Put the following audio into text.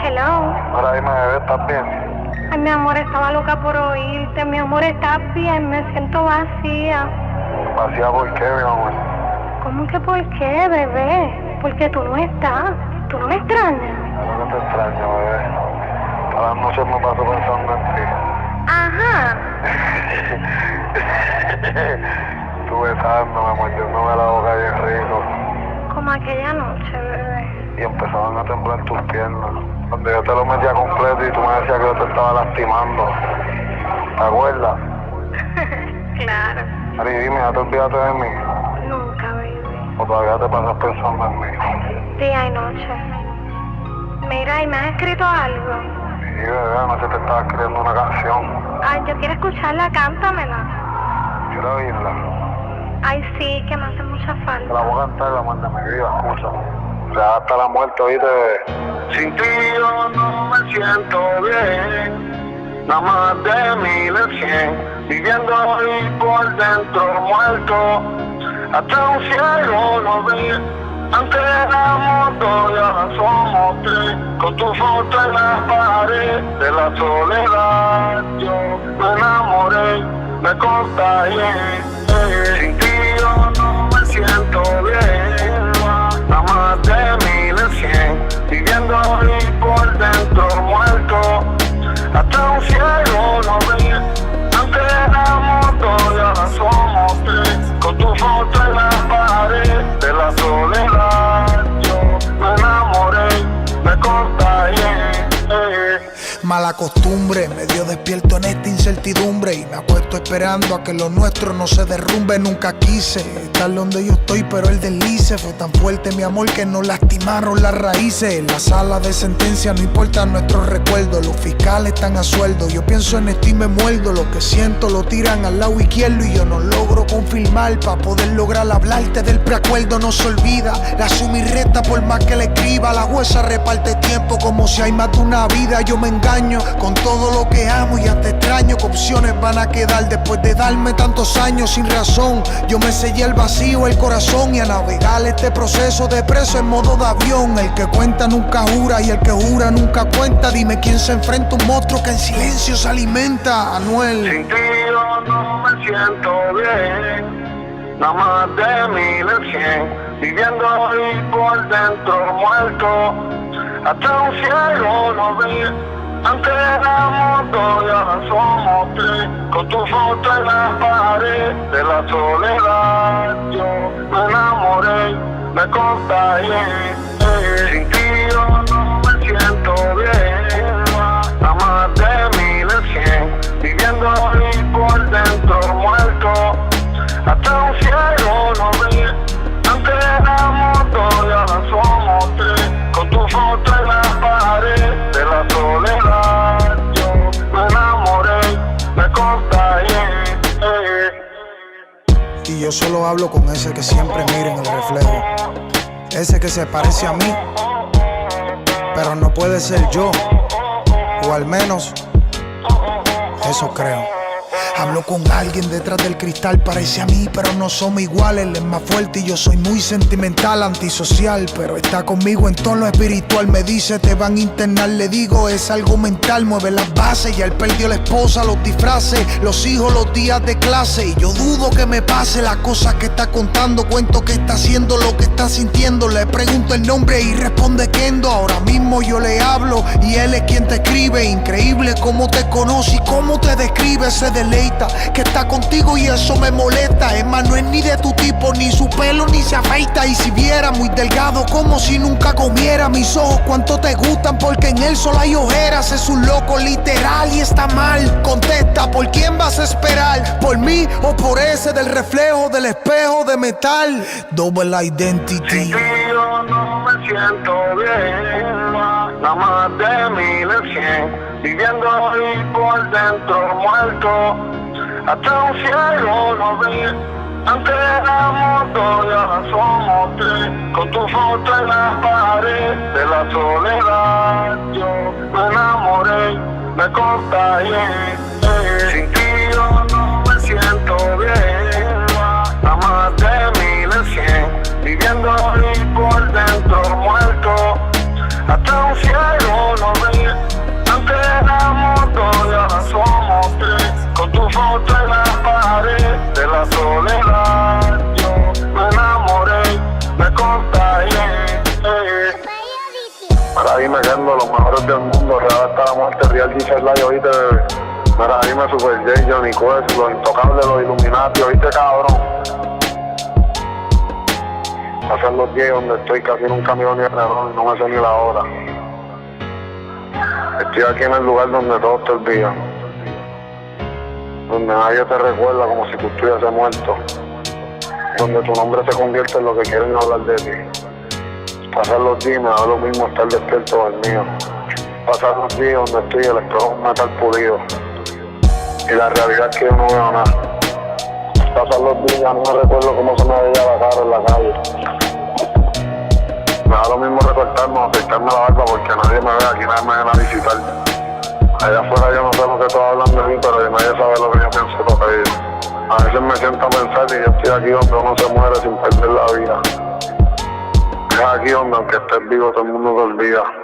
Hello. Ahora dime, bebé, ¿estás bien? Ay, mi amor, estaba loca por oírte. Mi amor, ¿estás bien? Me siento vacía. ¿Vacía por qué, mi amor? ¿Cómo que por qué, bebé? Porque tú no estás. ¿Tú no me extrañas? Claro que te extraño, bebé. Todas las noches me paso pensando en ti. Ajá. Tú besándome, mordiéndome la boca bien rico. Como aquella noche, bebé. Y empezaban a temblar tus piernas. Cuando yo te lo metía completo y tú me decías que yo te estaba lastimando. ¿Te acuerdas? Claro. Ari, dime, ¿ya te olvidaste de mí? Nunca, baby. ¿O todavía te pasas pensando en mí? Día y noche. Mira, ¿y me has escrito algo? Sí, bebé, anoche te estaba escribiendo una canción. Ay, yo quiero escucharla, cántamela. Quiero oírla. Ay, sí, que me hace mucha Te falta. la voy a cantar y la manda mi vida, escucha. O sea, hasta la muerte, ¿oíste, bebé? Sin ti yo no me siento bien. Nada más de 1100. Viviendo ahí por dentro muerto. Hasta un cielo no ve. Antes éramos dos y ahora somos tres. Con tu foto en la pared de la soledad yo me enamoré, me contagié. Sin ti yo no me siento bien. Nada más de 1100. Viviendo ahí por dentro muerto. Hasta un cielo no ve. Antes éramos dos y ahora somos tres. Con tu foto en la pared de la soledad yo me enamoré, me contagié. Mala costumbre, medio despierto en esta incertidumbre y me apuesto esperando a que lo nuestro no se derrumbe. Nunca quise estar donde yo estoy, pero el deslice fue tan fuerte, mi amor, que nos lastimaron las raíces. En la sala de sentencia no importan nuestros recuerdos, los fiscales están a sueldo. Yo pienso en esto y me muerdo, lo que siento lo tiran al lado izquierdo y yo no logro confirmar para poder lograr hablarte del preacuerdo. No se olvida, la suma y resta por más que le escriba. La jueza reparte tiempo como si hay más de una vida. Yo me engaño con todo lo que amo y hasta extraño que opciones van a quedar después de darme tantos años sin razón. Yo me sellé el vacío, el corazón y a navegar este proceso de preso en modo de avión. El que cuenta nunca jura y el que jura nunca cuenta. Dime quién se enfrenta a un monstruo que en silencio se alimenta. Anuel. Sin ti yo no me siento bien. Nada más de 1100. Viviendo ahí por dentro muerto. Hasta un cielo no ve. Antes éramos dos y ahora somos tres. Con tu foto en la pared de la soledad yo me enamoré, me contagié. Sin ti yo no me siento bien. Nada más de 1100. Viviendo ahí por dentro muerto. Hasta un cielo no ve. Antes éramos dos y ahora somos tres. Con tu foto en la pared de la soledad yo me enamoré, me contagié. Y yo solo hablo con ese que siempre mira en el reflejo, ese que se parece a mí, pero no puede ser yo, o al menos eso creo. Hablo con alguien detrás del cristal, parece a mí, pero no somos iguales. Él es más fuerte y yo soy muy sentimental, antisocial, pero está conmigo en tono espiritual. Me dice te van a internar, le digo es algo mental. Mueve las bases, ya él perdió la esposa, los disfraces, los hijos, los días de clase. Y yo dudo que me pase las cosas que está contando. Cuento que está haciendo, lo que está sintiendo. Le pregunto el nombre y responde Kendo. Ahora mismo yo le hablo y él es quien te escribe. Increíble cómo te conoce y cómo te describe. Se deleita que está contigo y eso me molesta. Es más, no es ni de tu tipo, ni su pelo ni se afeita. Y si viera muy delgado como si nunca comiera. Mis ojos cuánto te gustan porque en él solo hay ojeras. Es un loco literal y está mal. Contesta, ¿por quién vas a esperar? ¿Por mí o por ese del reflejo del espejo de metal? Double Identity. Sin ti yo no me siento bien. Nada más de 1100. Viviendo ahí por dentro muerto. Hasta un cielo no ve. Antes éramos dos y ahora somos tres. Con tu foto en la pared de la soledad yo me enamoré, me contagié. Sin ti yo no me siento bien. Nada más de 1100. Viviendo ahí por dentro muerto. Hasta un cielo no Mira, ahí me quedo los mejores del mundo, real hasta la muerte, Real G Live, oíste, bebé. Mira, ahí me Super J, Johnny Quest, los Intocables, los Illuminati, oíste, cabrón. Pasan los días donde estoy casi nunca miro ni el reloj y no me sé ni la hora. Estoy aquí en el lugar donde todos te olvidan, donde nadie te recuerda como si tú estuvieses muerto, donde tu nombre se convierte en lo que quieren hablar de ti. Pasar los días me da lo mismo estar despierto del mío. Pasar los días donde estoy el espejo es metal pulido y la realidad es que yo no veo nada. Pasar los días no me recuerdo cómo se me veía la cara en la calle. Me da lo mismo recortarme o afeitarme la barba porque nadie me ve aquí, nadie me viene a visitar. Allá afuera yo no sé lo que todos hablan de mí, pero nadie sabe lo que yo pienso tocar ellos. A veces me siento a pensar y yo estoy aquí donde uno se muere sin perder la vida. Es aquí donde aunque estés vivo todo el mundo te olvida.